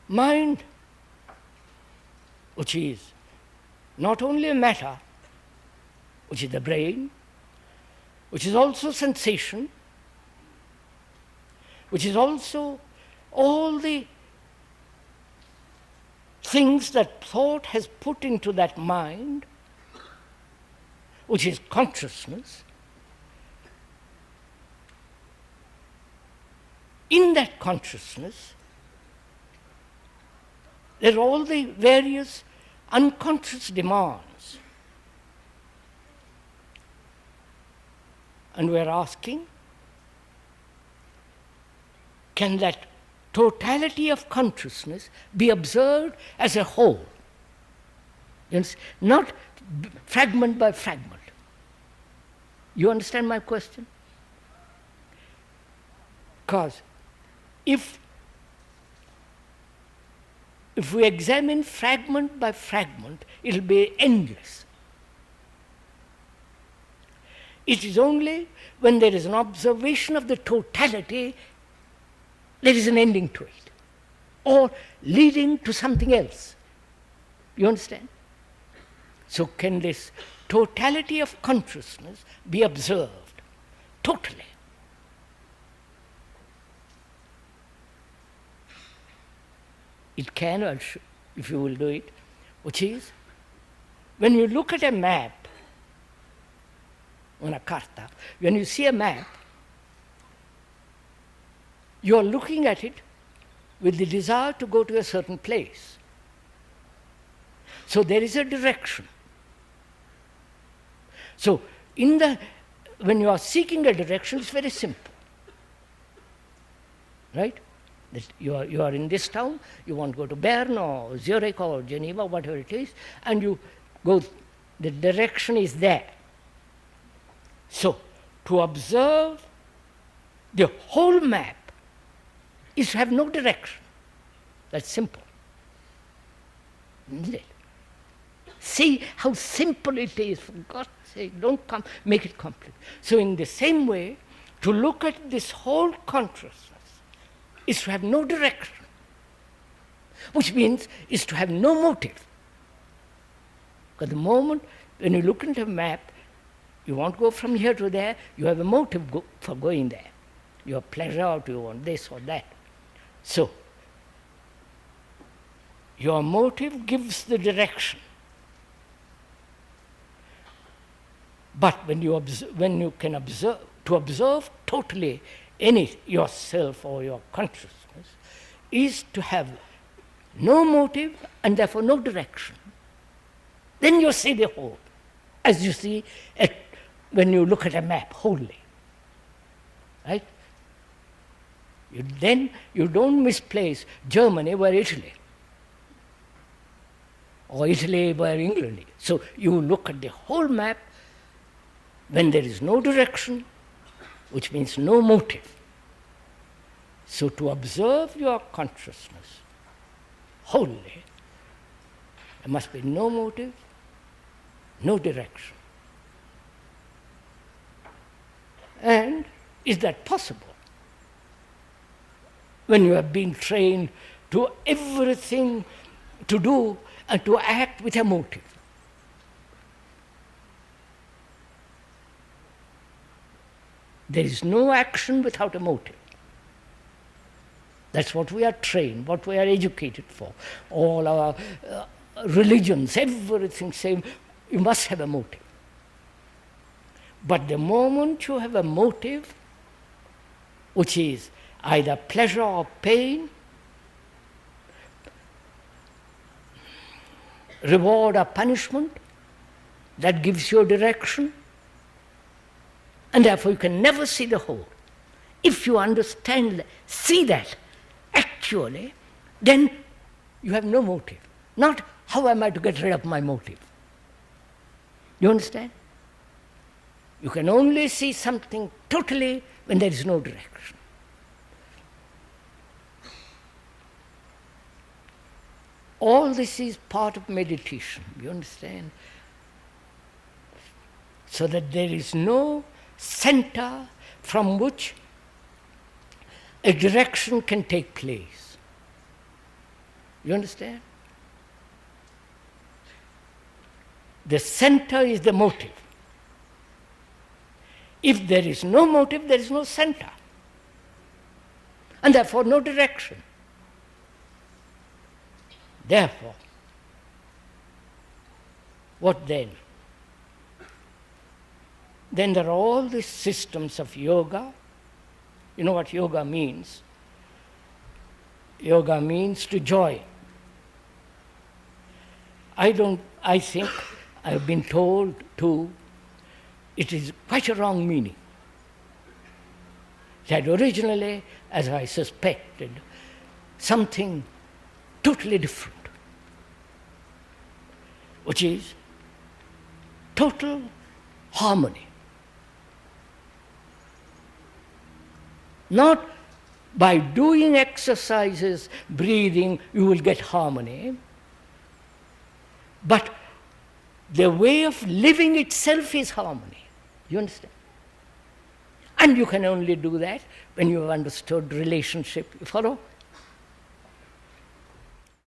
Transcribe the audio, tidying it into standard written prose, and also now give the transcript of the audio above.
mind, which is not only matter, which is the brain, which is also sensation, which is also all the things that thought has put into that mind, which is consciousness. In that consciousness, there are all the various unconscious demands. And we are asking, can that totality of consciousness be observed as a whole? Not fragment by fragment. You understand my question? Because if we examine fragment by fragment, it will be endless. It is only when there is an observation of the totality there is an ending to it, or leading to something else. You understand? So can this totality of consciousness be observed totally? It can, if you will do it, which is, when you look at a map, on a karta, when you see a map, you are looking at it with the desire to go to a certain place. So there is a direction. So when you are seeking a direction, it's very simple. Right? That you are in this town, you want to go to Bern or Zurich or Geneva, whatever it is, and you go, the direction is there. So, to observe the whole map is to have no direction. That's simple. Isn't it? See how simple it is, for God's sake, don't make it complicated. So in the same way, to look at this whole consciousness is to have no direction, which means is to have no motive. Because the moment when you look into a map, you want to go from here to there, you have a motive for going there. You have pleasure, or you want this or that. So, your motive gives the direction. But when you can observe, to observe totally yourself or your consciousness, is to have no motive and therefore no direction. Then you see the whole, as you see when you look at a map wholly. Right? Then you don't misplace Germany where Italy, or Italy where England is. So you look at the whole map when there is no direction, which means no motive. So to observe your consciousness wholly, there must be no motive, no direction. And is that possible? When you have been trained to everything to do and to act with a motive. There is no action without a motive. That's what we are trained, what we are educated for. All our religions, everything saying you must have a motive. But the moment you have a motive, which is either pleasure or pain, reward or punishment, that gives you a direction, and therefore you can never see the whole. If you understand, see that actually, then you have no motive. Not how am I to get rid of my motive. You understand? You can only see something totally when there is no direction. All this is part of meditation, you understand? So that there is no center from which a direction can take place. You understand? The center is the motive. If there is no motive, there is no center. And therefore no direction. Therefore, what then? Then there are all these systems of yoga. You know what yoga means? Yoga means to join. I think, I've been told too, it is quite a wrong meaning. It had originally, as I suspected, something totally different, which is total harmony. Not by doing exercises, breathing, you will get harmony, but the way of living itself is harmony. You understand? And you can only do that when you have understood relationship. You follow?